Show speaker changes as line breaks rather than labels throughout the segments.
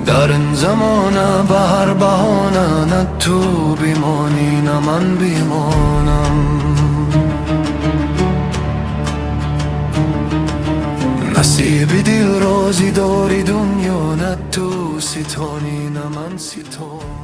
در این زمانه به هر بهانه نه تو بیمانی نه من بیمانم. نصیب دل رازی داری دنیا نه تو ستانی نه من ستانم.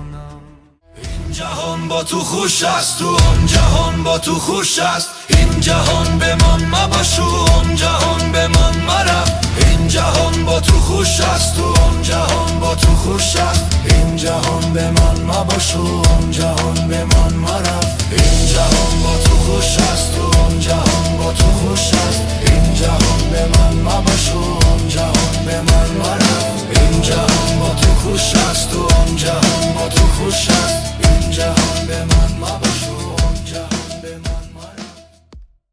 این جهان با تو خوش است و آن جهان با تو خوش است. این جهان به من مباش و آن جهان به من مرم. این جهان با تو خوش است و آن جهان با تو خوش است. این جهان به من مباش و آن جهان به من مرم. این جهان با تو خوش است و آن جهان با تو خوش است. این جهان به من مباش و آن جهان